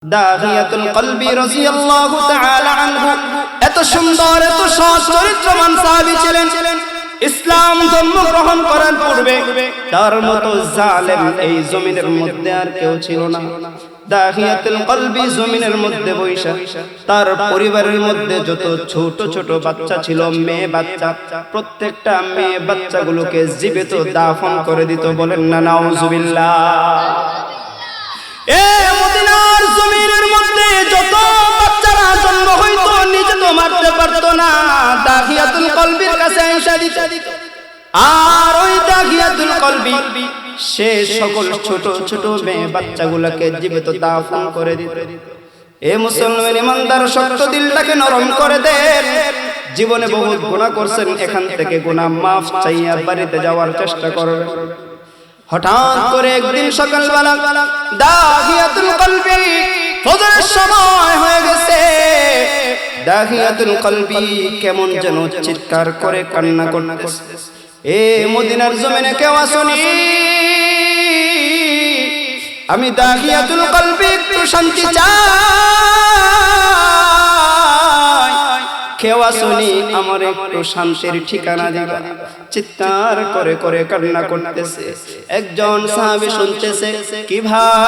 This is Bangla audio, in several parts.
দাহিয়াতুল কলবি রাদিয়াল্লাহু তাআলা আনহু এত সুন্দর এত সৎ চরিত্রবান সাহাবী ছিলেন। ইসলাম ধর্ম গ্রহণ করার পূর্বে তার মতো জালেম এই জমিনের মধ্যে আর কেউ ছিল না। দাহিয়াতুল কলবি জমিনের মধ্যে বৈশা তার পরিবারের মধ্যে যত ছোট ছোট বাচ্চা ছিল, মেয়ে বাচ্চা, প্রত্যেকটা মেয়ে বাচ্চাগুলোকে জীবিত দাফন করে দিত। বলেন না নাউজুবিল্লাহ। এ মদিনার জমিনের মধ্যে যত বাচ্চারা জন্ম হইতো নিজে তো মারতে পারতো না, দাহিয়াতুল কলবির কাছে আইসা দিত। আর ওই দাহিয়াতুল কলবি সে সকল ছোট ছোট মেয়ে বাচ্চাগুলোকে জীবিত দাফন করে দিত। এ মুসলমান ইমানদার শক্ত দিলটাকে নরম করে দেন। জীবনে বহুত গুনাহ করছেন, এখান থেকে গুনাহ মাফ চাইয়া বাড়িতে যাওয়ার চেষ্টা করবেন। হঠাৎ করে একদিন সকালবেলা দাহিয়াতুল কলবি ফজরের সময় হয়ে গেছে। দাহিয়াতুল কলবি কেমন যেন চিৎকার করে কান্না করতেছে। এ মদিনার জমিনে কেউ আসুনি, আমি দাহিয়াতুল কলবি একটু শান্তি চাই, কেউ আসুনি, আমার একটু শান্তির ঠিকানা দিবা। চিৎকার করে করে কান্না করতেছে। একজন সাহাবী শুনতেছে, কি ভাই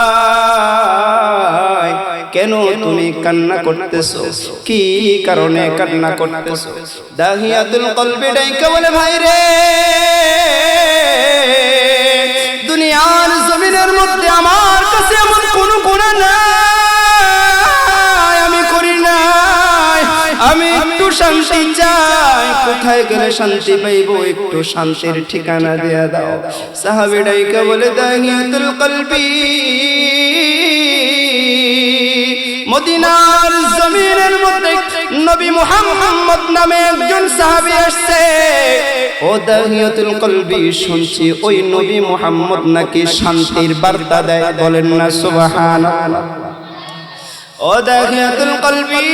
কেন তুমি কান্না করতেছো, কি কারণে কান্না করতেছো? দাহিয়াতুল কলবি ডাইকা বলে, ভাই রে, দুনিয়ার জমিনের মধ্যে আমার কাছে এমন কোনো গুনাহ নাই, আমি করি নাই, আমি একটু শান্তি চাই। কোথায় গেলে শান্তি পাইবো, একটু শান্তির ঠিকানা দিয়া দাও। সাহাবী ডাইকা বলে, দাহিয়াতুল কলবি, মদিনার জমিনের মধ্যে নবী মুহাম্মদ নামে একজন সাহাবী আসছে। ও দাহিয়াতুল কলবি, শুনছি ওই নবী মুহাম্মদ নাকি শান্তির বার্তা দেয়। বলেন না সুবহানাল্লাহ। ও দাহিয়াতুল কলবি,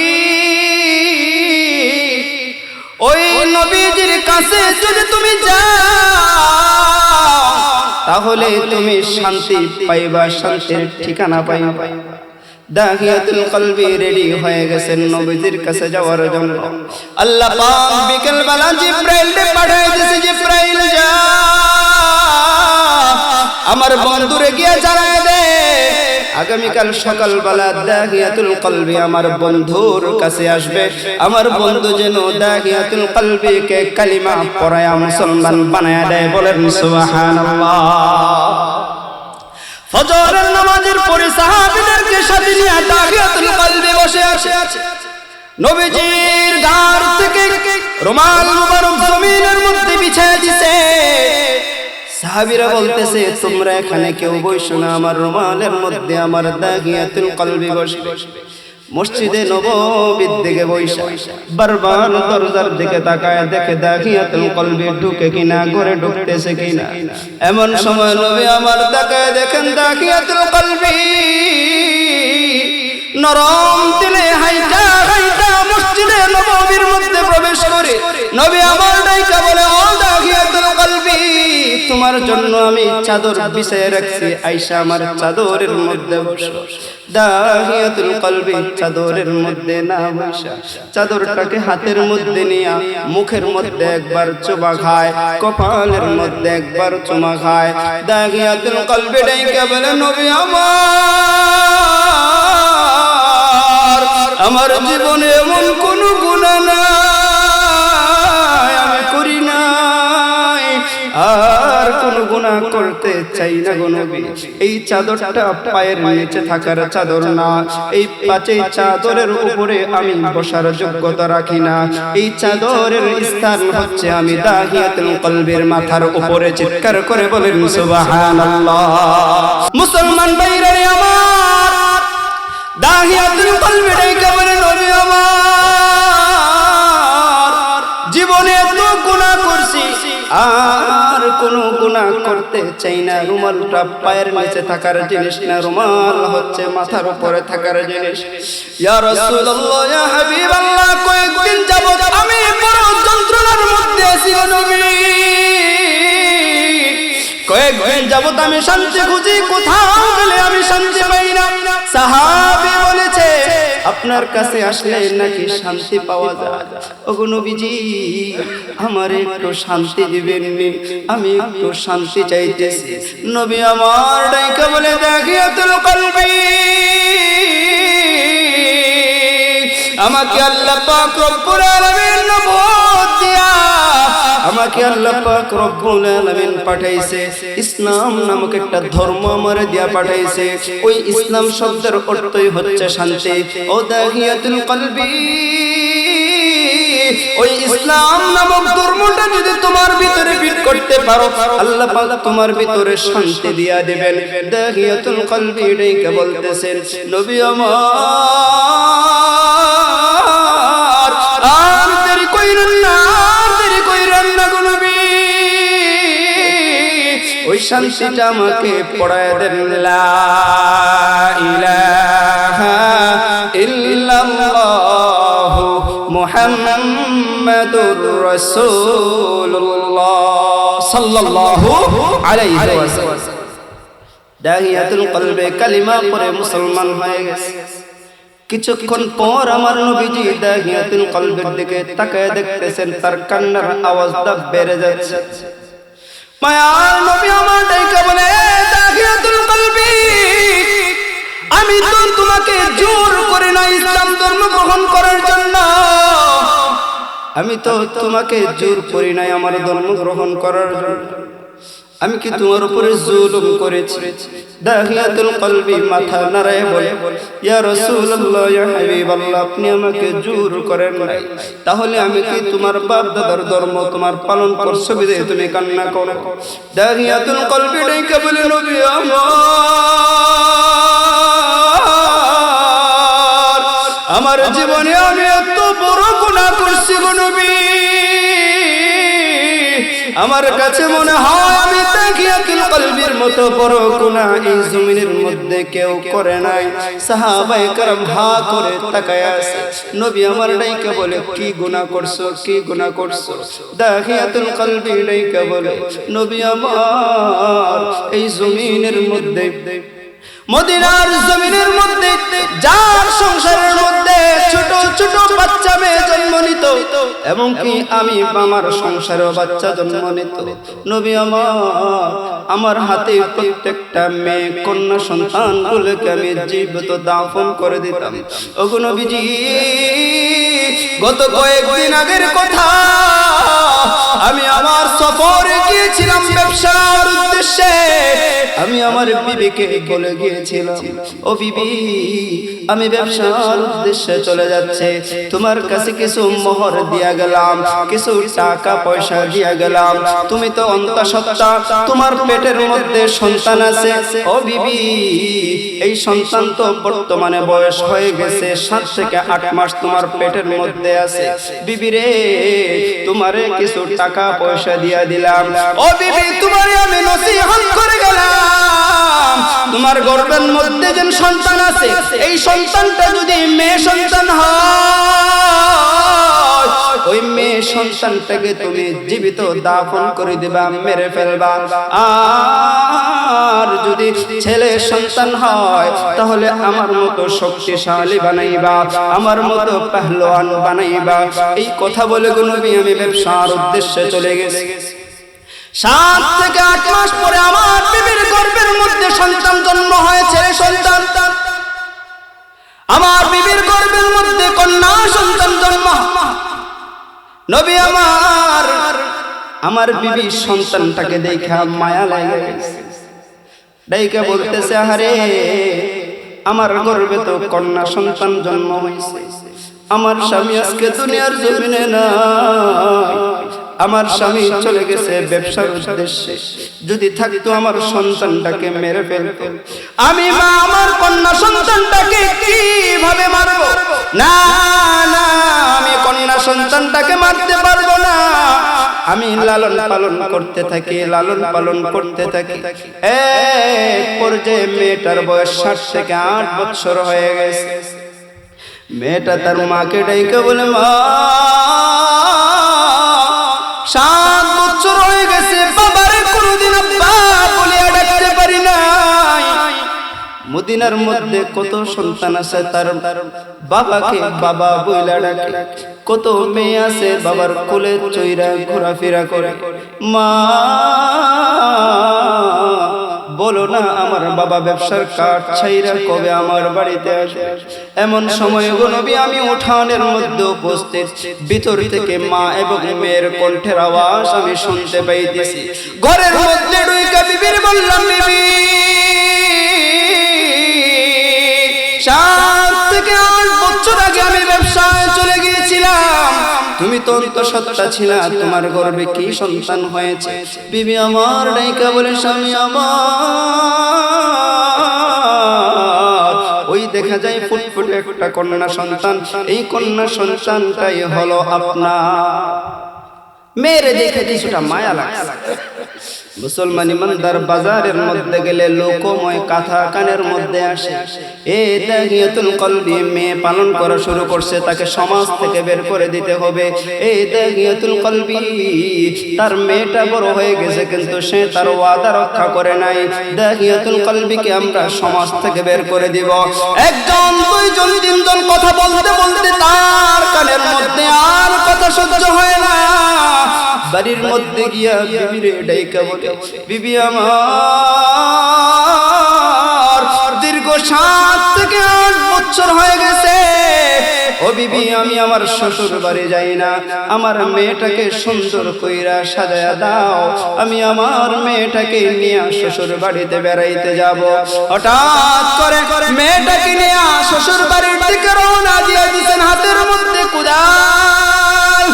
ওই নবীজির কাছে যদি তুমি যাও তাহলে তুমি শান্তি পাইবা, শান্তির ঠিকানা পাইবা। দাহিয়াতুল কলবি রেডি হয়ে গেছেন নবীজির কাছে যাওয়ার জন্য। আল্লাহ পাক বিকেল বেলা জিব্রাইলকে পাঠিয়ে দিয়েছে, জিব্রাইল যা আমার বন্ধুরে গিয়ে জানায় দে আগামীকাল সকালবেলা দাহিয়াতুল কলবি আমার বন্ধুর কাছে আসবে। আমার বন্ধু যেন দাহিয়াতুল কলবিকে কালিমা পড়ায়া মুসলমান বানায়া দেয়। বলেন সুবহানাল্লাহ। ফজরের নামাজের পরে সাহাবীদেরকে সাথে নিয়ে দাহিয়াতুল কলবি বসে আছে। নবীজির গার থেকে রুমাল মুবারক জমিনের মধ্যে বিছিয়ে দিয়েছে। সাহাবীরা বলতেছে, তোমরা এখানে কেউ বসো না, আমার রুমালের মধ্যে আমার দাহিয়াতুল কলবি বসবে। মসজিদে নববীর দিকে বইসা বারবার দরজার দিকে তাকায় দেখে দাহিয়াতুল কলবি ঢুকে কিনা, ঘরে ঢুকতেছে কিনা। এমন সময় নবী আমার তাকায় দেখেন দাহিয়াতুল কলবি নরম দিলে হাইটা হাইটা মসজিদে নববীর মধ্যে প্রবেশ করে নবী আমার ডাইকা বলে, ও দাহিয়াতুল কলবি, তোমার জন্য আমি চাদর বিছিয়ে রাখছি, আয়েশা আমার চাদরের মধ্যে বসো। দাহিয়াতুল কলবি চাদরের মধ্যে না বসা চাদরটাকে হাতের মধ্যে নিয়ে মুখের মধ্যে একবার চুমা খায়, কপালের মধ্যে একবার চুমা খায়। দাহিয়াতুল কলবি ডাইকা বলে, নবী আমার জীবনে এমন কোন গুনাহ নাই, আমি করি নাই, আর কোন গুনাহ করতে চাই না গো নবী। এই চাদরটা পায়ের নিচে থাকার চাদর না, এই পাঁচেই চাদরের উপরে আমি বসার যোগ্যতা রাখি না। এই চাদরের স্থান হচ্ছে আমি দাহিয়াতুল কলবির মাথার উপরে। চিৎকার করে বলেন সুবহানাল্লাহ। মুসলমান ভাইরা আমার, দাহিয়াতুল কলবি ডাইকা বলে, নবী আমার জীবনে এত গুনাহ করছি, আর কোনো গুনাহ করতে চাই না। রুমালটা পায়ের নিচে থাকার জিনিস না, রুমাল হচ্ছে মাথার উপরে থাকার জিনিস। ইয়া রাসূলুল্লাহ, ইয়া হাবিবাল্লাহ, কয়েকদিন যাবত আমি বড় যন্ত্রণার মধ্যে আছি গো নবী, কয়েকদিন যাবত আমি শান্তি খুঁজি, কোথাও গেলে আমি শান্তি পাই না। সাহাবী বলেছে, আপনার কাছে আসলে নাকি শান্তি পাওয়া যায়? ওগো নবীজি, আমার একটু শান্তি দিবেন, আমি একটু শান্তি চাইতেছি। নবী আমার ডাইকা বলে, দাখিয়াতুল কলবি, আমাকে আল্লাহ পাক রব্বুল আলামিন নবুয়ত দিয়া, আমাকে আল্লাহ পাক রব্বুল আলামিন পাঠাইছে, ইসলাম নামক একটা ধর্ম আমারে দিয়া পাঠাইছে। ওই ইসলাম শব্দের অর্থই হচ্ছে শান্তি। ও দাখিয়াতুল কলবি, ওই ইসলাম নামক ধর্মটা যদি তোমার ভিতরে ফিট করতে পারো, আল্লাহ পাক তোমার ভিতরে শান্তি দিয়া দিবেন। দাখিয়াতুল কলবি ডাইকা বলতেছেন, নবী আমার, আর দেরি কইরেন না, দেরি কইরেন না গো নবী, ওই শান্তিটা আমাকে পড়ায় দেন। লা ইলাহা ইল্লাল্লাহু মুহাম্মাদুর রাসূলুল্লাহ সাল্লাল্লাহু আলাইহি ওয়াসাল্লাম। দাখিয়াতুল কলবে কালিমা পড়ে মুসলমান হয়ে গেছে। কিছুক্ষণ পর আমার নবীজি দাখিয়াতুল কলবের দিকে তাকায় দেখতেছেন, তার কান্নার আওয়াজটা বেড়ে যাচ্ছে। মায়ার নবী আমার ডাইকা বলে, দাখিয়াতুল কলবি, আমি তো তোমাকে জোর করে না ইসলাম ধর্ম গ্রহণ করার জন্য, আমি তো তোমাকে জোর করি নাই আমার ধর্ম গ্রহণ করার জন্য, আমি কি তোমার উপরে জুলুম করেছি? দাখিয়াতুল কলবি মাথা নাড়ায় বলে, ইয়া রাসূলুল্লাহ, ইয়া হাবিবাল্লাহ, আপনি আমাকে জোর করেন নাই, তাহলে আমি কি তোমার বাপ দাদার ধর্ম তোমার পালন করছো বিধায় তুমি কান্না করো? দাখিয়াতুল কলবি ডাইকা বলে, নবী আমার জীবনে আমি এত বড় গুনাহ করছি গো নবী, আমার কাছে মনে হয় আমি দাখিয়াতুল কলবির মতো বড় গুনাহ এই জমিনের মধ্যে কেউ করে নাই। সাহাবায়ে কেরাম হা করে তাকায় আছে। নবী আমার ডাইকা বলে, কি গুনাহ করছো, কি গুনাহ করছো? দাখিয়াতুল কলবি ডাইকা বলে, নবী আমার, এই জমিনের মধ্যে, মদিনার জমিনের মধ্যে যার সংসারের মধ্যে ছোট ছোট বাচ্চা মেয়ে জন্ম নিত, এবং কি আমি আমার সংসারেও বাচ্চা জন্ম নিত, নবী আমার হাতে প্রত্যেকটা মেয়ে কন্যা সন্তান গুলোকে আমি জীবিত দাফন করে দিতাম। ওগো নবীজি, গত কয়েকদিন আগের কথা, আমি আমার সফরে গিয়েছিলাম ব্যবসার উদ্দেশ্যে। আমি আমার বিবিকে বলে গিয়েছিলাম, ও বিবি, আমি ব্যবসার উদ্দেশ্যে চলে যাচ্ছে, তোমার কাছে কিছু মোহর দিয়া গেলাম, কিছু টাকা পয়সা দিয়া গেলাম, তুমি তো অন্তঃসত্ত্বা, তোমার পেটের মধ্যে সন্তান আছে। ও বিবি, এই সন্তান তো বর্তমানে বয়স হয়ে গেছে, 7 থেকে 8 মাস তোমার পেটের মধ্যে আছে। বিবি রে, তোমারে কিছু টাকা পয়সা দিয়া দিলাম। ও বিবি, তোমারে আমি নসিহত করে গেলাম, তোমার গর্ভের মধ্যে যে সন্তান আছে, এই সন্তানটা যদি মেয়ে সন্তান হয়, ওই মেয়ে সন্তানটাকে তুমি জীবিত দাফন করে দিবা, মেরে ফেলবা। আর যদি ছেলে সন্তান হয়, তাহলে আমার মতো শক্তিশালী বানাইবা, আমার মতো পেহলওয়ান বানাইবা। এই কথা বলে গো নবী আমি ব্যবসার উদ্দেশ্যে চলে গেছি। 7 থেকে 8 মাস পরে আমার বিবির গর্ভের মধ্যে সন্তান জন্ম হয়, ছেলে সন্তান। আমার বিবির গর্ভের মধ্যে কন্যা সন্তান জন্ম। নবী আমার বিবি সন্তানটাকে দেখে মায়া লাগে গেছে, ডাইকা বলতেছে, আরে আমার গর্ভে তো কন্যা সন্তান জন্ম হয়েছে, আমার স্বামী আজকে দুনিয়ার জমিনে নাই, আমার স্বামী চলে গেছে ব্যবসার উদ্দেশ্যে, যদি থাকতো আমার সন্তানটাকে মেরে ফেলতো। আমি মা আমার কন্যা সন্তানটাকে কিভাবে মারব? না না, আমি কন্যা সন্তানটাকে মারতে পারবো না। আমি লালন পালন করতে থাকি, লালন পালন করতে থাকি। এক পর্যায়ে মেয়েটার বয়স 7 থেকে 8 বছর হয়ে গেছে। মেয়েটা তার মাকে ডাইকে বলে, মা 7 বছর হয়ে গেছে, বাবারে কোনোদিন আব্বা মদিনার মধ্যে কত সন্তান আছে তার বাবাকে বাবা বইলা ডাকে, কত মেয়ে আছে বাবার কোলে চইরা ঘোরাফেরা করে। মা বলো না আমার বাবা ব্যবসার কাঠ ছাইরা কবে আমার বাড়িতে আসবে। এমন সময় গো নবী আমি উঠানের মধ্যে উপস্থিত, ভিতর থেকে মা এবং মেয়ের কণ্ঠের আওয়াজ আমি শুনতে পাইতেছি। ঘরের মধ্যে ঢুইকা বিবির বললাম, বিবি 7 থেকে 8 বছর আগে আমি ব্যবসায় চলে গিয়েছিলাম, তুমি তো অন্তঃসত্ত্বা ছিলা, তোমার গর্ভে কি সন্তান হয়েছে? বিবি আমার ডাইকা বলে, স্বামী আমার ওই দেখা যায় ফুটফুটে একটা কন্যা সন্তান, এই কন্যা সন্তানটাই হলো আপনার। মেরে দেখে কিছুটা মায়া লাগে। মুসলমান ইমানদার বাজারের মধ্যে গেলে লোকময় কথা কানের মধ্যে আসে। এই দাহিয়াতুল কলবি মেয়ে পালন করা শুরু করছে, তাকে সমাজ থেকে বের করে দিতে হবে। এই দাহিয়াতুল কলবি তার মেয়েটা বড় হয়ে গেছে, কিন্তু সে তার ওয়াদা রক্ষা করে নাই। দাহিয়াতুল কলবিকে আমরা সমাজ থেকে বের করে দিব। একজন, দুইজন, তিনজন কথা বলতে বলতে তার কানের মধ্যে আর কথা সহ্য হয় না। বাড়ির মধ্যে গিয়া বিবিরে ডাইকা বলে, বিবি আমার দীর্ঘ 7 থেকে 8 বছর হয়ে গেছে, ও বিবি আমি আমার শ্বশুর বাড়ি যাই না, আমার মেয়েটাকে সুন্দর কইরা সাজায়া দাও, আমি আমার মেয়েটাকে নিয়ে শ্বশুর বাড়িতে বেড়াইতে যাব। হঠাৎ করে মেয়েটাকে নিয়ে শ্বশুর বাড়ির দিকে রওনা দিয়ে দিয়েছেন, হাতের মধ্যে কুদাল।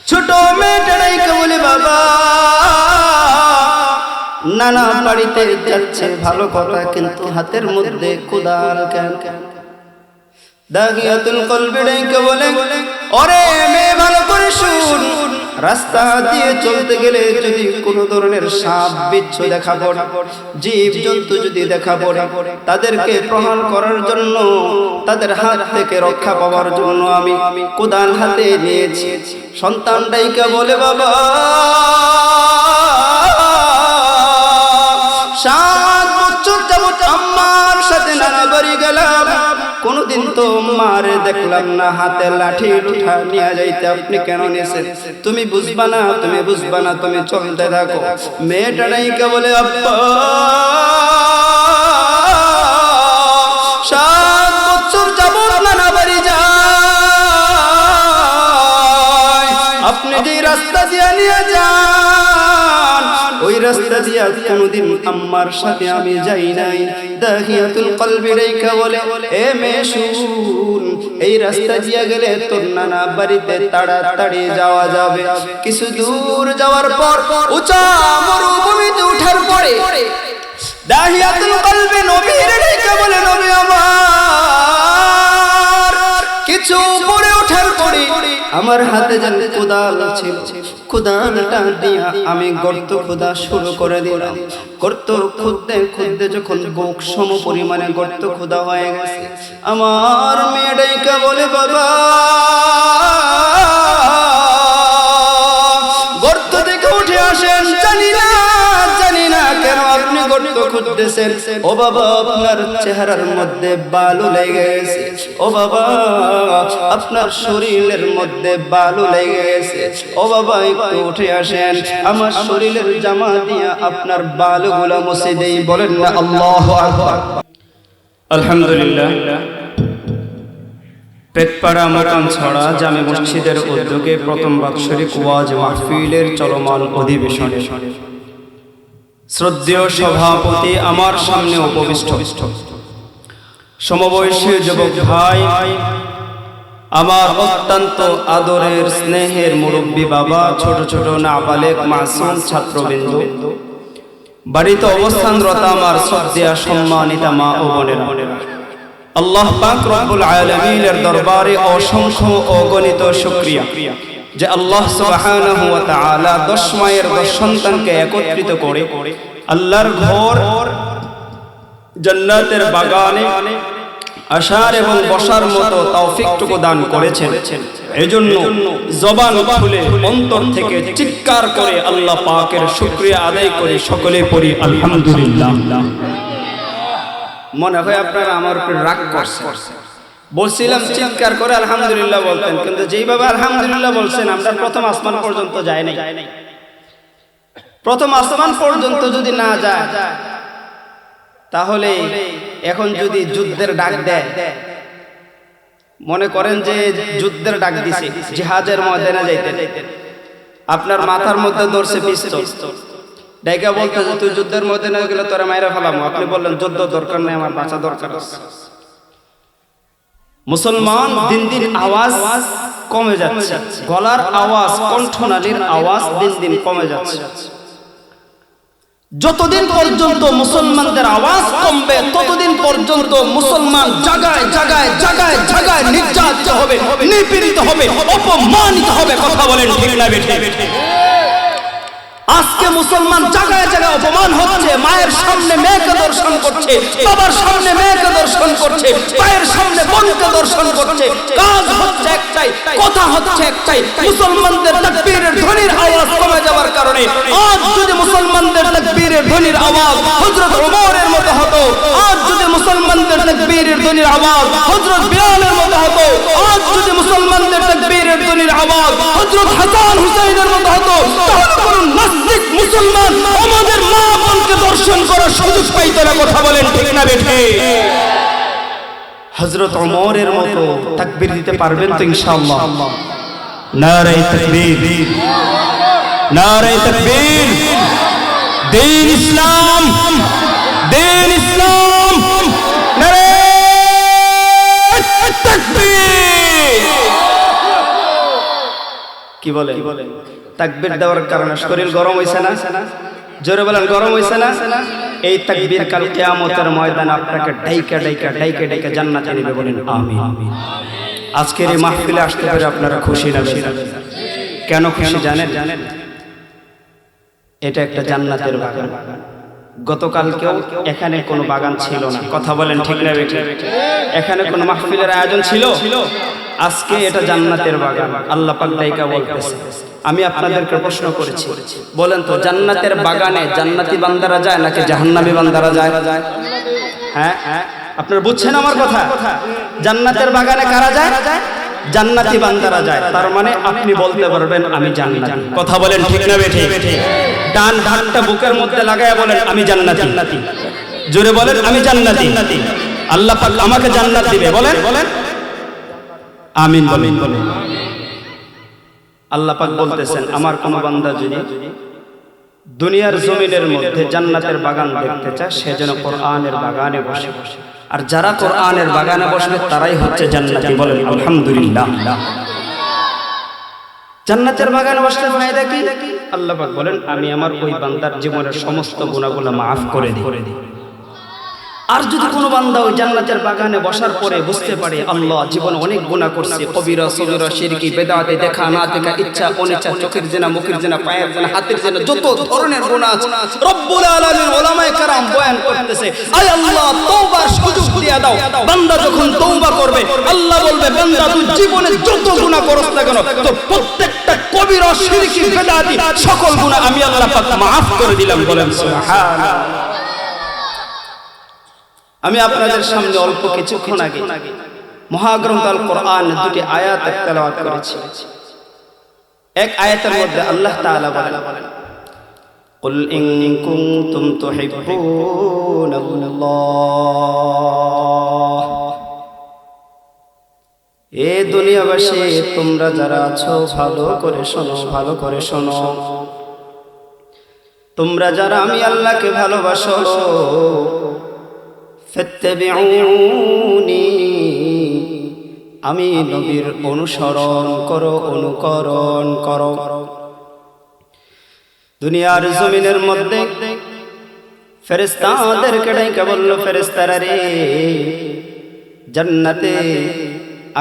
ছোট মেয়েটাই বলে, বাবা নানা বাড়িতে যাচ্ছে ভালো কথা, কিন্তু হাতের মধ্যে কুদাল কেন? দাহিয়াতুল কলবি ডাইকা বলে, ওরে মেয়ে ভালো করে শুন, রাস্তা দিয়ে চলতে গেলে যদি কোনো ধরনের সাপ বিচ্ছু দেখা পড়ে, জীব জন্তু যদি দেখা পড়ে, তাদেরকে প্রহার করার জন্য, তাদের হাত থেকে রক্ষা পাওয়ার জন্য আমি কোদাল হাতে নিয়েছি। সন্তান ডাইকা বলে, বাবা 7 বছর যাবত আম্মার সাথে নানা বাড়ি গেলাম, কোনদিন তো মারে দেখলাম না হাতে লাঠি উঠা নিয়ে যাইতে, আপনি কেন নিয়েছেন? তুমি বুঝবা না, তুমি বুঝবা না, তুমি চলতে থাকো। মেয়েটা ডাইকা বলে, আব্বা 7 বছর যাবত নানা বাড়ি যায়, আপনি যে রাস্তা দিয়ে নিয়ে যান ওই রাস্তা দিয়া কোনদিন আম্মার সাথে আমি যাই নাই। দাহিয়াতুল কলবি ডাইকা বলে, এ মেয়ে শুন, এই রাস্তা দিয়া গেলে তোর নানা বাড়িতে তাড়াতাড়ি যাওয়া যাবে। কিছু দূর যাওয়ার পর উঁচা মরুভূমিতে উঠার পরে দাহিয়াতুল কলবি নবীর ডাইকা বলে, নবী আমার কিছু উপরে ওঠার পরে আমার হাতে যেন কোদাল ছিল, কোদালটা দিয়া আমি গর্ত খোদা শুরু করে দিলাম। গর্ত খুঁজতে খুঁজতে যখন বুক সম পরিমাণে গর্ত খোদা হয়ে গেছে, আমার মেয়ে ডাইকা বলে, বাবা গর্ত থেকে উঠে আসেন, জানি না কেন আপনি গর্ত খুঁজতেছেন। ও বাবা আপনার চেহারার মধ্যে বালু লেগে গেছে, ও বাবা আপনার শরীরের মধ্যে বালু লেগে গেছে, ও বাবা একটু উঠে আসেন, আমার শরীরের জামা দিয়া আপনার বালুগুলা মুছে দেই। বলেন না আল্লাহু আকবার। আলহামদুলিল্লাহ। পেটপাড়া মোকাম ছড়া জামে মসজিদের উদ্যোগে প্রথম বাৎসরিক ওয়াজ মাহফিলের চলমান অধিবেশনে শ্রদ্ধেয় সভাপতি আমার সামনে উপবিষ্ট, সমবয়সী যুবক ভাই, আমার অত্যন্ত আদরের স্নেহের মুরব্বী বাবা, ছোট ছোট নাবালেগ মাসুম ছাত্রবৃন্দ, বাড়িতে অবস্থানরত আমার শ্রদ্ধেয় সম্মানিতা মা ও বোনেরা, আল্লাহ পাক রব্বুল আলামিনের দরবারে অসংখ্য অগণিত শুকরিয়া যে আল্লাহ সুবহানাহু ওয়া তাআলা 10 মায়ের 10 সন্তানকে একত্রিত করে আল্লাহর ঘর জান্নাতের বাগানে আসার এবং বসার মতো তৌফিকটুকু দান করেছেন। এজন্য জবান খুলে অন্তর থেকে চিৎকার করে আল্লাহ পাকের শুকরিয়া আদায় করে সকলে পড়ি আলহামদুলিল্লাহ। মনে হয় আপনারা আমার উপর রাগ করছেন। বলছিলাম চিৎকার করে আলহামদুলিল্লাহ বলতেন, কিন্তু যেইভাবে আলহামদুলিল্লাহ বলছেন আমরা প্রথম আসমান পর্যন্ত যাই নাই। প্রথম আসমান পর্যন্ত যদি না যায়, তাহলে এখন যদি যুদ্ধের ডাক দেয়, মনে করেন যে যুদ্ধের ডাক দিছে, জিহাদের ময়দানে যাইতে, আপনার মাথার মধ্যে ধরছে পিস্তল, ডাইকা বলতেছে তুই যুদ্ধের ময়দানে গেলে তোরা মাইরা ফেলামো। আপনি বললেন যুদ্ধ দরকার নেই, আমার বাঁচা দরকার আছে। মুসলমান দিন দিন আওয়াজ কমে যাচ্ছে, গলার আওয়াজ, কণ্ঠনালীর আওয়াজ দিন দিন কমে যাচ্ছে। যতদিন পর্যন্ত মুসলমানদের আওয়াজ কমবে, ততদিন পর্যন্ত মুসলমান জায়গায় জায়গায় জায়গায় জায়গায় নির্যাতিত হবে, নিপীড়িত হবে, অপমানিত হবে। কথা বলেন ঠিক না বেঠিক? আজকে মুসলমান জায়গায় জায়গায় অপমান হচ্ছে। মায়ের সামনে মেয়েকে দর্শন করছে, বাবার সামনে মেয়েকে দর্শন করছে, ভাইয়ের সামনে বোনকে দর্শন করছে। কাজ হচ্ছে একটাই, কথা হচ্ছে একটাই, মুসলমানদের তাকবীরের ধ্বনির আওয়াজ কমে যাওয়ার কারণে। আজ যদি মুসলমানদের তাকবীরের ধ্বনির আওয়াজ হযরত ওমরের মতো হতো, আজ যদি মুসলমানদের তাকবীরের ধ্বনির আওয়াজ হযরত বিলালের মতো হতো, আজ যদি মুসলমানদের তাকবীরের ধ্বনির আওয়াজ হযরত হাসান হুসাইনের মতো হতো, তাহলে কোন নাস্তিক মুসলমান আমাদের মা বোনকে দর্শন করার সুযোগ পাইত না। কথা বলেন ঠিক না বেঠিক? হযরত ওমরের মতো তাকবীর দিতে পারবেন তো ইনশাআল্লাহ? নারে তাকবীর, নারে তাকবীর। দ্বীন ইসলাম, দ্বীন ইসলাম, নারে তাকবীর। কি বলে? তাকবীর দেওয়ার কারণে শরীর গরম হইছে না? জোরে বলেন, গরম হইছে না? এই তাকবীর কাল কিয়ামতের ময়দানে আপনাকে ডাইকা ডাইকা ডাইকা ডাইকা জান্নাতে নিবে। বলেন আমিন। আজকের এই মাহফিলে আসতে পেরে আপনারা খুশি না? কেন খুশি জানেন? এটা একটা জান্নাতের বাগান। গতকালকেও এখানে কোনো বাগান ছিল না। কথা বলেন ঠিক না বেঠিক? এখানে কোনো মাহফিলের আয়োজন ছিল? আজকে এটা জান্নাতের বাগান। আল্লাহ পাক ডাইকা বলতেছে। আমি আপনাদেরকে প্রশ্ন করেছি, বলেন তো জান্নাতের বাগানে জান্নাতি বান্দারা যায় নাকি জাহান্নামী বান্দারা যায়? হ্যাঁ, আপনারা বুঝছেন আমার কথা? জান্নাতের বাগানে কারা যায়? জান্নাতি বান্দারা যায়। তার মানে আপনি বলতে পারবেন আমি জান্নাতি। কথা বলেন ঠিক না বেঠিক? ডান হাতটা বুকের মধ্যে লাগায়া বলেন আমি জান্নাতি। জোরে বলেন আমি জান্নাতি। আল্লাহ পাক আমাকে জান্নাত দিবে। বলেন আমিন। বলেন আল্লাহ পাক বলতেছেন আমার কোন বান্দা যদি দুনিয়ার জমিনের মধ্যে জান্নাতের বাগান দেখতে চায়, সে যেন কোরআনের বাগানে বসে। আর যারা কোরআনের বাগানে বসবে তারাই হচ্ছে জান্নাতি। বলেন আলহামদুলিল্লাহ। জান্নাতের বাগানে বসলে ফায়দা কি? আল্লাহ পাক বলেন আমি আমার ওই বান্দার জীবনের সমস্ত গুনাহগুলো maaf করে দিই। আর যদি কোনো বান্দা ওই জান্নাতের বাগানে বসার পরে বুঝতে পারে আল্লাহ জীবনে অনেক গুনাহ করছে, কবিরা সগীরা শিরকি বেদাতে, দেখা না দেখা, ইচ্ছা অনিচ্ছা, চোখের জিনা, মুখের জিনা, পায়ের জিনা, হাতের জিনা, যত ধরনের গুনাহ আছে, রব্বুল আলামিন ওলামায়ে কেরাম বয়ান করতেছে আয় আল্লাহ তওবার সুযোগ দিয়া দাও। বান্দা যখন তওবা করবে আল্লাহ বলবে বান্দা তুই জীবনে যত গুনাহ করছ না কেন, তো প্রত্যেকটা কবিরা শিরকি বেদাতি সকল গুনাহ আমি আল্লাহ পাক maaf করে দিলাম। বলেন সুবহানাল্লাহ। আমি আপনাদের সামনে অল্প কিছুক্ষণ আগে মহাগ্রন্থ আল কোরআন দুটি আয়াত তেলাওয়াত করেছি। এক আয়াতের মধ্যে আল্লাহ তাআলা বলেন কুল ইন কুনতুম তুহিব্বুনাল্লাহ, এ দুনিয়াবাসী তোমরা যারা আছো ভালো করে শোনো, ভালো করে শোনো। তোমরা যারা আমি আল্লাহকে ভালোবাসো ফাত্তাবিউনি, আমি নবীর অনুসরণ করো, অনুকরণ করো। দুনিয়ার জমিনের মধ্যে ফেরেশতাদেরকে ডাইকা বলল ফেরেশতারা রে, জান্নাতে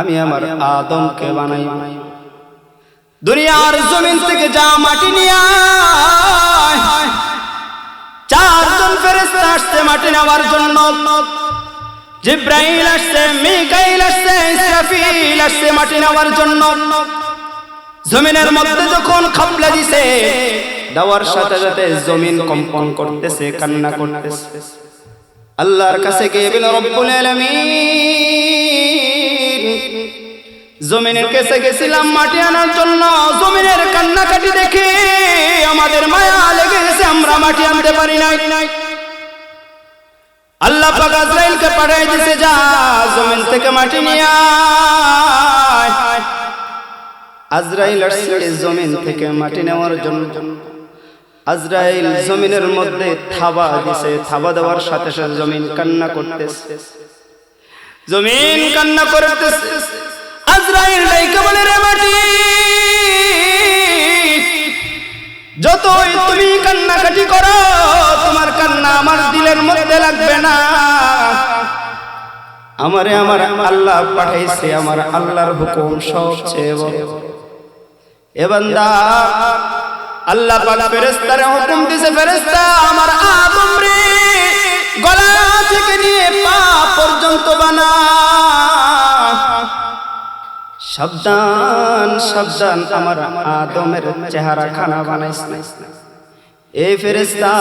আমি আমার আদমকে বানাই। দুনিয়ার জমিন থেকে যা মাটি নিয়ে আয়। চারজন ফেরেশতা আসছে মাটি নেওয়ার জন্য। জিব্রাইল আসছে, মিকাইল আসছে, ইসরাফিল আসছে মাটি নেওয়ার জন্য। জমিনের মধ্যে যখন খাপলা দিছে, দেওয়ার সাথে সাথে জমিন কম্পন করতেছে, কান্না করতেছে। আল্লাহর কাছে গিয়ে বলেন রব্বুল আলামিন, জমিনের কাছে গেছিলাম মাটি আনার জন্য, জমিনের কান্নাকাটি দেখে আমাদের মায়া লেগে গেছে, আমরা মাটি আনতে পারি নাই। আল্লাহ পাক আজরাইলকে পাঠিয়ে দিয়েছে, যা জমিন থেকে মাটি নিয়ে আয়। আজরাইল আসছে জমিন থেকে মাটি নেওয়ার জন্য। আজরাইল জমিনের মধ্যে থাবা দিছে, থাবা দেওয়ার সাথে সাথে জমিন কান্না করতেছে, জমিন কান্না করতেছে। আজরাইল ডাইকে বলে, রে মাটি, যতই তুমি কান্নাকাটি করো, তোমার কান্না আমার দিলের মধ্যে লাগবে না। আমারে আমার আল্লাহ পাঠাইছে, আমার আল্লাহর হুকুম সবচেয়ে বড়। এ বান্দা, আল্লাহ পাক ফেরেশতারে হুকুম দিয়েছে, ফেরেশতা আমার আদম রে গলা থেকে নিয়ে পা পর্যন্ত বানা। সাবধান সাবধান, আমার আদমের চেহারা খানা বানাইছে। এ ফেরেশতা,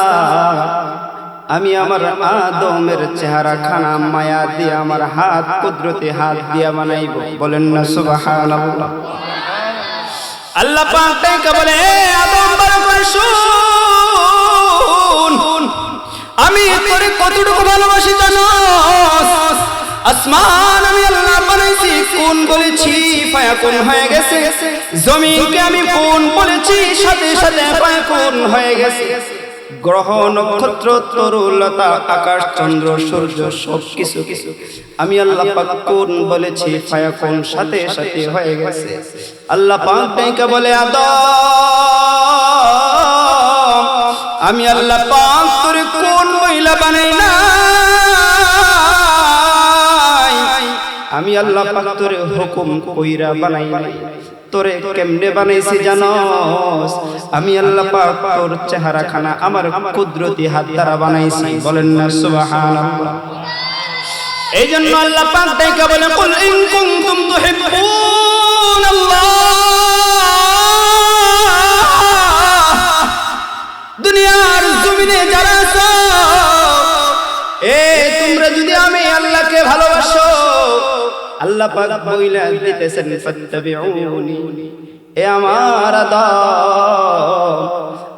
আমি আমার আদমের চেহারা খানা মায়া দিয়ে আমার হাত কুদরতি হাত দিয়া বানাইব। বলেন না সুবহানাল্লাহ। আল্লাহ পাক তাকে বলে, আদম ভালো করে শুন, আমি তোরে কতটুকু ভালোবাসি জানোস? আসমান আমি আল্লাহ বানাইছি, কোন বলেছি ফায়াকুন হয়ে গেছে। জমিনকে আমি কোন বলেছি, সাথে সাথে ফায়াকুন হয়ে গেছে। গ্রহ নক্ষত্র তরুলতা আকাশ চন্দ্র সূর্য সবকিছু আমি আল্লাহ পাক কোন বলেছি ফায়াকুন সাথে সাথে হয়ে গেছে। আল্লাহ পাক তাকে বলে, আদম আমি আল্লাহ পাক তোরে কোন মহিলা বানাই না, আমি আল্লাহ পাক তোরে হুকুম কইরা বানাই নাই। তোরে কেমনে বানাইছি জানোস? আমি আল্লাহ পাক তোর চেহারা খানা আমার কুদরতি হাত দ্বারা বানাইছি। বলেন না সুবহানাল্লাহ। এই জন্য আল্লাহ পাক তাকে বলে, কুল ইন কুনতুম তুহিব্বুনাল্লাহ, দুনিয়ার জমিনে যারা আছো, এ তোমরা যদি আমি আল্লাহকে ভালোবাসো, আল্লাহ পাক বইলা দিতেছেন ফাত্তাবিউনি, এ আমার আদম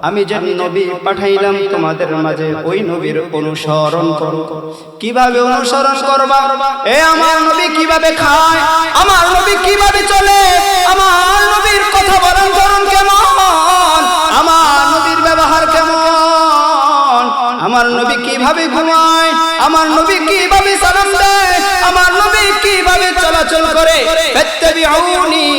আমি যে নবী পাঠাইলাম তোমাদের মাঝে, ওই নবীর অনুসরণ করো। কিভাবে অনুসরণ করবা? এ আমার নবী কিভাবে খায়, আমার নবী কিভাবে চলে, আমার নবীর কথা বলার ধরন কেমন, আমার নবীর ব্যবহার কেমন, আমার নবী কিভাবে ঘুমায়, আমার নবী কিভাবে সালাম দেয়, আমার নবী কিভাবে চলাচল করে, ফাত্তাবিউনি,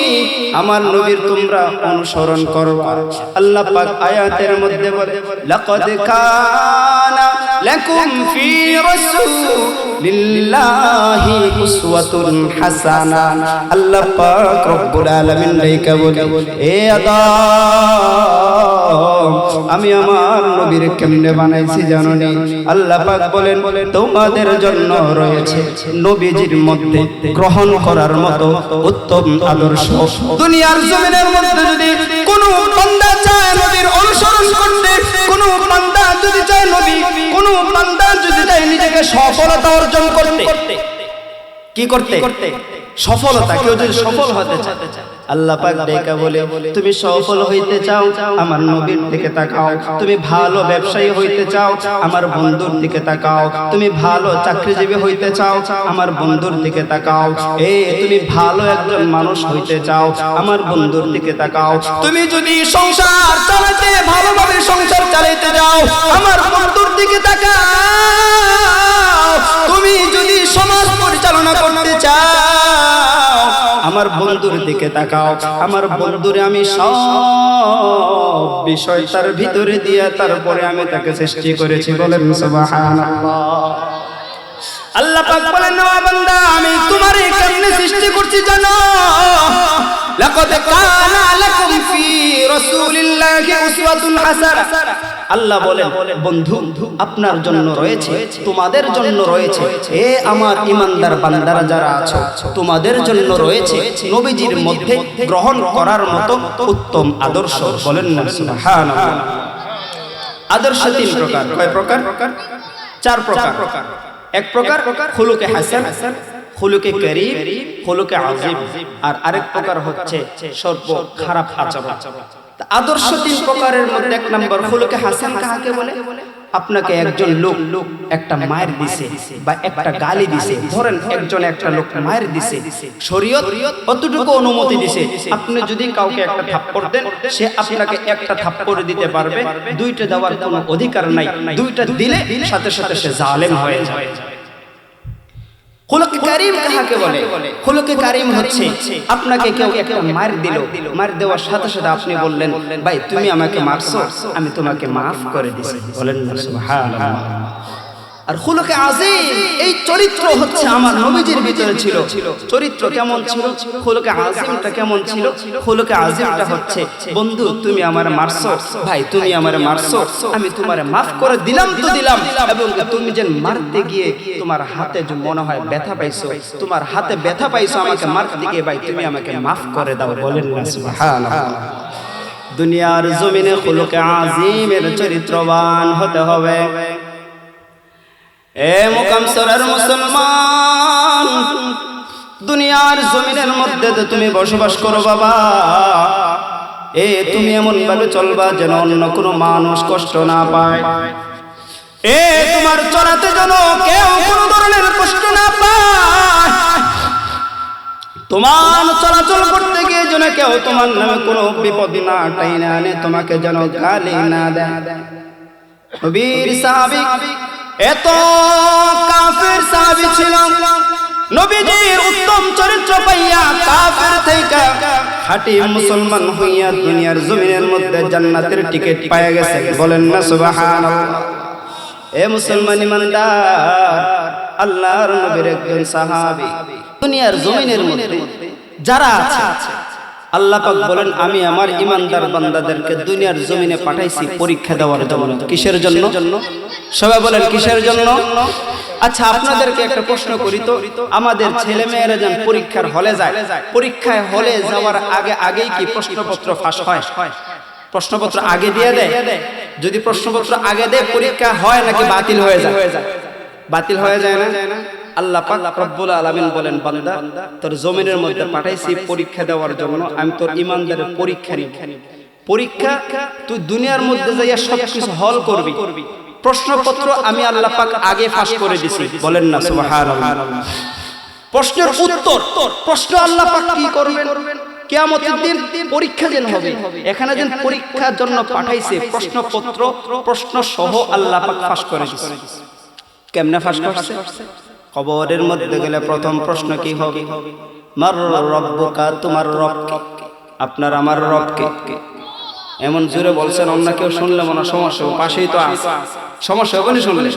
আমার নবীর তোমরা অনুসরণ করবা। আল্লাহ পাক আয়াতের মধ্যে বলে, লাকাদ কানা লাকুম ফি রাসূলিল্লাহি উসওয়াতুন হাসানা। আল্লাহ পাক রব্বুল আলামিন লাইকা বলে, এ আদম আমি আমার নবীর কেমনে বানাইছি জানো নি? আল্লাহ পাক বলেন, তোমাদের জন্য রয়েছে নবীজির মধ্যে গ্রহণ করার মতো উত্তম আদর্শ। দুনিয়ার জমিনের মধ্যে যদি কোনো বান্দা চায় নবীর অনুসরণ করতে, কোনো বান্দা যদি চায় নবী, কোনো বান্দা যদি চায় নিজেকে সফলতা অর্জন করতে, কি করতে? সফলতা। কেউ যদি সফল হতে চায়, আল্লাহ পাক ডেকে বলে, তুমি সফল হইতে চাও, আমার নবীর দিকে তাকাও। তুমি ভালো ব্যবসায়ী হইতে চাও, আমার বন্ধুর দিকে তাকাও। তুমি ভালো চাকরিজীবী হইতে চাও, আমার বন্ধুর দিকে তাকাও। তুমি ভালো একজন মানুষ হইতে চাও, আমার বন্ধুর দিকে তাকাও। তুমি যদি সংসার চালাতে, ভালোভাবে সংসার চালাতে যাও, আমার বন্ধুর দিকে তাকাও। তুমি যদি সমাজ পরিচালনা করতে চাও, আমার বন্ধুর দিকে তাকাও। আমার বন্ধুরে আমি সব বিষয় তার ভিতরে দিয়া তারপরে আমি তাকে সৃষ্টি করেছি। বলেন সুবহানাল্লাহ। আল্লাহ পাক বলেন, ও বান্দা আমি তোমারে কেমনে সৃষ্টি করছি জানো? লাকাদ কানা লাকুম ফি রাসূলিল্লাহি উসওয়াতুন হাসানা। আল্লাহ বলেন, বন্ধু আপনার জন্য রয়েছে, তোমাদের জন্য রয়েছে, এ আমার ঈমানদার বান্দারা যারা আছো, তোমাদের জন্য রয়েছে নবীজির মধ্যে গ্রহণ করার মতো উত্তম আদর্শ। বলেন না সুবহানাল্লাহ। আদর্শ তিন প্রকার। কয় প্রকার? চার প্রকার। এক প্রকার খুলুকে হাসান, খুলুকে কারীম, খুলুকে আযীম, আর আরেক প্রকার হচ্ছে সর্ব খারাপ আচরণ। আদর্শ তিন প্রকারের মধ্যে এক নম্বর খুলুকে হাসান কাকে বলে? আপনাকে একজন লোক একটা মায়ের দিছে বা একটা গালি দিছে, ধরেন একজন একটা লোক মায়ের দিছে, শরীয়ত কতটুকু অনুমতি দিছে, আপনি যদি কাউকে একটা থাপ্পড় দেন, সে আপনাকে একটা থাপ্পড় দিতে পারবে, দুইটা দেওয়ার কোনো অধিকার নাই, দুইটা দিলে সাথে সাথে সে জালেম হয়ে যায়। খুলুকে কারীম কাকে বলে? খুলুকে কারীম হচ্ছে আপনাকে কেউ একটা মার দিল, মার দেওয়ার সাথে সাথে আপনি বললেন, ভাই তুমি আমাকে মারছো, আমি তোমাকে মাফ করে দিছি, বলেন না সুবহানাল্লাহ। আর খুলুকে আযীম, এই চরিত্র হচ্ছে আমার নবীজির ভিতরে ছিল। চরিত্র কেমন ছিল? খুলুকে আযীমটা কেমন ছিল? খুলুকে আযীমটা হচ্ছে, বন্ধু তুমি আমারে মারছো, ভাই তুমি আমারে মারছো, আমি তোমারে মাফ করে দিলাম তো দিলাম, এবং তুমি যেন মারতে গিয়ে তোমার হাতে যে মনে হয় ব্যথা পাইছো, তোমার হাতে ব্যথা পাইছো আমাকে মারতে গিয়ে, ভাই তুমি আমাকে মাফ করে দাও, বলেন না সুবহানাল্লাহ। দুনিয়ার জমিনে খুলুকে আযীমের চরিত্রবান হতে হবে। এ মুকামসরার মুসলমান, দুনিয়ার জমিনের মধ্যে তো তুমি বসবাস করো বাবা, তুমি এমন ভাবে চলবা যেন অন্য কোনো মানুষ কষ্ট না পায়, তোমার চলাতে যেন কেউ কোনো ধরনের কষ্ট না পায়, তোমার চলাচল করতে গিয়ে যেন কেউ তোমার নামে কোনো বিপদ না টাইনা আনে, তোমাকে যেন গালি না দেয়। নবীর সাহাবী এত কাফের সাহাবী ছিল, নবীজির উত্তম চরিত্র পাইয়া কাফের থেকে খাঁটি মুসলমান হইয়া দুনিয়ার জমিনের মধ্যে জান্নাতের টিকিট পায় গেছে, বলেন না সুবহানাল্লাহ। এ মুসলমান ইমানদার, আল্লাহর নবীর একজন সাহাবী দুনিয়ার জমিনের মধ্যে যারা আছে, আল্লাহ পাক বলেন আমি আমার ইমানদার বান্দাদেরকে দুনিয়ার জমিনে পাঠাইছি পরীক্ষা দেওয়ার জন্য। কিসের জন্য? সবাই বলেন কিসের জন্য? আচ্ছা আপনাদেরকে একটা প্রশ্ন করি তো, আমাদের ছেলে মেয়েরা যেন পরীক্ষার হলে যায়, পরীক্ষায় হলে যাওয়ার আগেই কি প্রশ্নপত্র ফাঁস হয়? প্রশ্নপত্র আগে দিয়ে দেয়? যদি প্রশ্নপত্র আগে দেয় পরীক্ষা হয় নাকি বাতিল হয়ে যায়? বাতিল হয়ে যায় না? আল্লাহ পাক রব্বুল আলামিন বলেন, বান্দা তোর জমিনের মধ্যে পাঠাইছি পরীক্ষা দেওয়ার জন্য, আমি তোর ঈমানদারের পরীক্ষা নিব। পরীক্ষা তুই দুনিয়ার মধ্যে যাইয়া সবকিছু হল করবি, প্রশ্নপত্র আমি আল্লাহ পাক আগে ফাঁস করে দিছি, বলেন না সুবহানাল্লাহ। প্রশ্নের উত্তর, প্রশ্ন আল্লাহ পাক কি করবেন? কিয়ামতের দিন পরীক্ষা যেন হবে, এখানে যেন পরীক্ষার জন্য পাঠাইছে প্রশ্নপত্র, প্রশ্ন সহ আল্লাহ পাক ফাঁস করে দিছে। কেমনে ফাঁস করছে? কবরের মধ্যে গেলে প্রথম প্রশ্ন কি হবে? মার রব্বুকা, তোমার রব কে? আপনার আমার রব কে? এমন জোরে বলছেন অন্য কেউ শুনলে মনে সমস্যা, পাশেই তো আছে, সমস্যা হবে না শুনলে।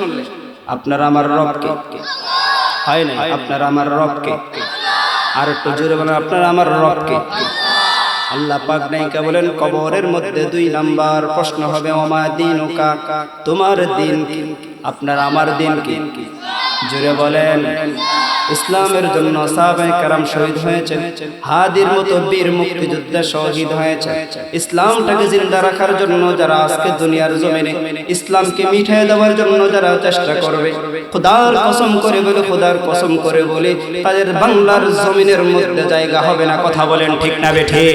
আপনার আমার রব কে? হয় না, আপনার আমার রব কে? আর একটু জোরে বলেন, আপনার আমার রব কে? আল্লাহ পাক নাইকা বলেন কবরের মধ্যে 2 নাম্বার প্রশ্ন হবে, ওমা দীনুকা, তোমার দিন কি? আপনার আমার দিন কি? জোরে বলেন। ইসলামের জন্য সাহাবায়ে কেরাম শহীদ হয়েছেন, হাদির মতো বীর মুক্তিযোদ্ধা শহীদ হয়েছে। ইসলামটাকে জিন্দা রাখার জন্য যারা আজকে দুনিয়ার জমিনে ইসলামকে মিটিয়ে দেওয়ার জন্য যারা চেষ্টা করবে, খোদার কসম করে বলে, খোদার কসম করে বলে, তাদের বাংলার জমিনের মধ্যে জায়গা হবে না। কথা বলেন ঠিক না বেঠে?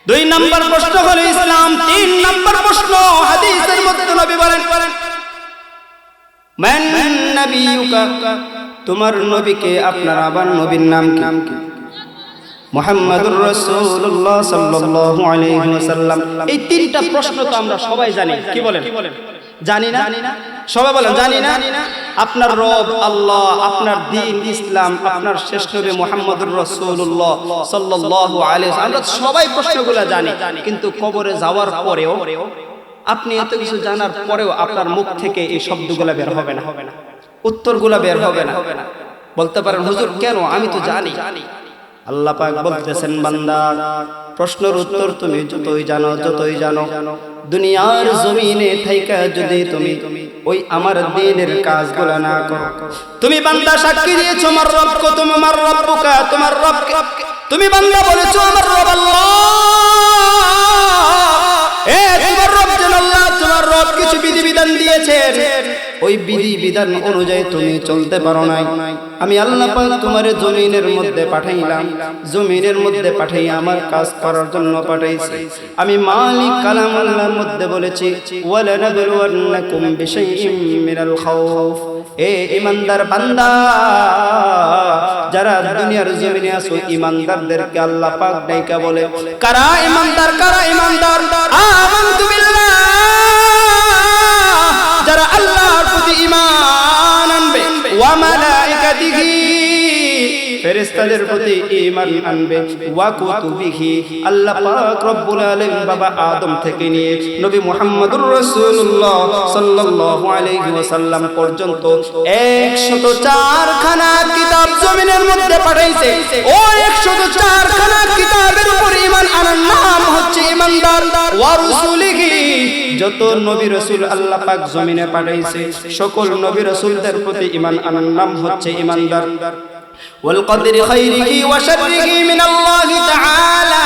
2 নাম্বার প্রশ্ন হলো ইসলাম। 3 নাম্বার প্রশ্ন হাদিসের মধ্যে নবী বলেন, মান নবিয়ুকা, তোমার নবীকে? আপনার আবার নবীর নাম কি? মুহাম্মাদুর রাসূলুল্লাহ সাল্লাল্লাহু আলাইহি ওয়াসাল্লাম। এই 3টা প্রশ্ন তো আমরা সবাই জানি, কি বলেন? জানি না? সবাই বলেন জানি না। আপনার রব আল্লাহ, আপনার দ্বীন ইসলাম, আপনার শেষ নবী মুহাম্মাদুর রাসূলুল্লাহ সাল্লাল্লাহু আলাইহি ওয়াসাল্লাম, আমরা সবাই প্রশ্নগুলো জানি, কিন্তু কবরে যাওয়ার পরেও আপনি এত কিছু জানার পরেও আপনার মুখ থেকে এই শব্দগুলো বের হবে না, উত্তরগুলো বের হবে না। বলতে পারেন হুজুর কেন? আমি তো জানি। আল্লাহ পাক বলতেছেন, বান্দা প্রশ্নের উত্তর তুমি যতই জানো, দুনিয়ার জমিনে থাইকা যদি তুমি ওই আমার দ্বীনের কাজগুলো না করো, তুমি বান্দা সাক্ষী দিয়েছো আমার রব কো, তোমার রব্বুকা, তোমার রবকে তুমি বান্দা বলেছো আমার রব আল্লাহ, তোমার রব যেন আল্লাহ, তোমার আমার রব কিছু বিধিবিধান দিয়েছেন, ওই বিধিবিধান অনুযায়ী তুমি চলতে পারো নাই। আমি আল্লাহ পাক তোমারে জমিনের মধ্যে পাঠাইলাম, জমিনের মধ্যে পাঠাইয়া আমার কাজ করার জন্য পাঠাইছি। আমি মালিক কালাম আল্লাহর মধ্যে বলেছি, ওয়ালানাবলুওয়ান্নাকুম বিশাইইম মিনাল খাউফ। এ ঈমানদার বান্দা, যারা দুনিয়ার জমিনে আছো ঈমানদারদেরকে আল্লাহ পাক ডাইকা বলে, কারা ঈমানদার, কারা ঈমানদার? আমানতু বিল্লাহ, যারা আল্লাহর প্রতি ঈমান আনবে, ওয়া মালাইকাতিহি, ফেরেশতাদের প্রতি ঈমান আনবে, ওয়া কুতুবিহি, আল্লাহ পাক রব্বুল আলামিন বাবা আদম থেকে নিয়ে নবী মুহাম্মদুর রাসূলুল্লাহ সাল্লাল্লাহু আলাইহি ওয়াসাল্লাম পর্যন্ত 104 খানা কিতাব জমিনের মধ্যে পাঠাইছে। ওই 104 খানা কিতাবের উপর ঈমান আনার নাম হচ্ছে ঈমানদার। ওয়া রাসূলিহি, যত নবী রাসূল আল্লাহ পাক জমিনে পাঠাইছে সকল নবী রাসূলদের প্রতি ঈমান আনার নাম হচ্ছে ঈমানদার। ওয়াল কদরি খাইরিহি ওয়া শাররিহি মিনাল্লাহি তাআলা,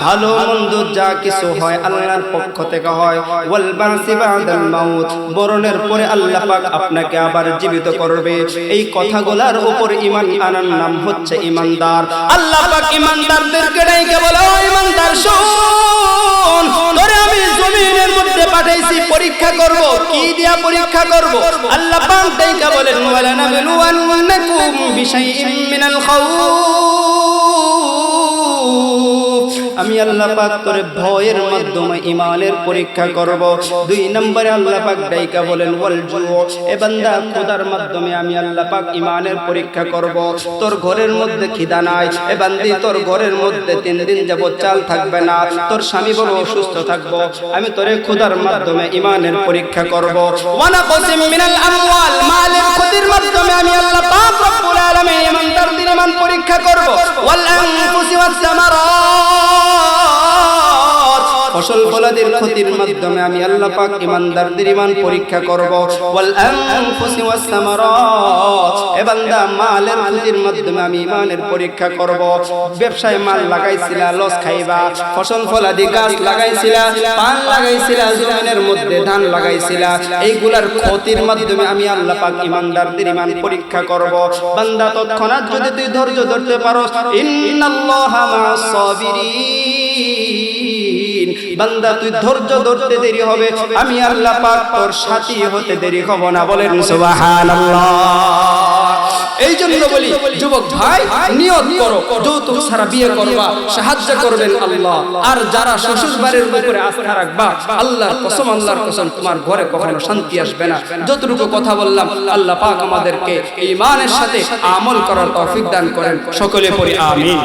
ভালো মন্দ যা কিছু হয় আল্লাহর পক্ষ থেকে হয়। ওয়াল বাসি বাদাল মাউত, মরণের পরে আল্লাহ পাক আপনাকে আবার জীবিত করবে। এই কথাগুলোর উপর ঈমান আনার নাম হচ্ছে ঈমানদার। আল্লাহ পাক ঈমানদারদেরকে ডাইকে বলে, ও ঈমানদার শোন, তোরে আমি জমিনের মধ্যে পাঠাইছি পরীক্ষা করব। কি দিয়া পরীক্ষা করব? আল্লাহ পাক ডাইকে বলেন, ওয়ালানাবলুওয়ান্নাকুম বিশাইইম মিনাল খাউফ, আমি আল্লাহ পাক তোরে ভয়ের মাধ্যমে ঈমানের পরীক্ষা করব। 2 নম্বরে আল্লাহ পাক ডাইকা বলেন, ওয়াল জু, এ বান্দা ক্ষুধার মাধ্যমে আমি আল্লাহ পাক ঈমানের পরীক্ষা করব। তোর ঘরের মধ্যে খিদা নাই, এ বান্দি তোর ঘরের মধ্যে 3 দিন যাবত চাল থাকবে না, তোর স্বামী বড় অসুস্থ থাকবো, আমি তোরে ক্ষুধার মাধ্যমে ঈমানের পরীক্ষা করব। ওয়া নাকসিম মিনাল আমওয়াল, মালের ক্ষতির মাধ্যমে আমি আল্লাহ পাক রব্বুল আলামিন ঈমানদারদের ঈমান পরীক্ষা করব। ওয়াল আনফুসি ওয়াস সামারাত, ফসল ফলাদের ক্ষতির মাধ্যমে আমি আল্লাহ পাক ঈমানদারদের ঈমান পরীক্ষা করব। ওয়াল আনফুসি ওয়াস সামারাত, এ বান্দা মালের ক্ষতির মাধ্যমে আমি ঈমানের পরীক্ষা করব। ব্যবসায় মাল লাগাইছিলা, লস খাইবা, ফসল ফলাদি গাছ লাগাইছিলা, পান লাগাইছিলা, জমিনের মধ্যে ধান লাগাইছিলা, এইগুলার ক্ষতির মাধ্যমে আমি আল্লাহ পাক ঈমানদারদের ঈমান পরীক্ষা করব। বান্দা তৎক্ষণাৎ যদি তুই ধৈর্য ধরতে পারো, ইন্নাল্লাহা মা'আস সাবিরিন, বান্দা তুই ধৈর্য ধরতে দেরি হবে, আমি আল্লাহ পাক তোর সাথী হতে দেরি হব না। বলেন সুবহানাল্লাহ। এই জন্য বলি যুবক ভাই, নিয়ত করো যৌতুক ছাড়া বিয়ে করবা, সাহায্য করবেন আল্লাহ। আর যারা শ্বশুর বাড়ির উপরে আস্থা রাখবা, আল্লাহর কসম, আল্লাহর কসম, তোমার ঘরে কখনো শান্তি আসবে না। যতটুকু কথা বললাম, আল্লাহ পাক আমাদেরকে ঈমানের সাথে আমল করার তৌফিক দান করেন। সকলে পড়ি আমিন।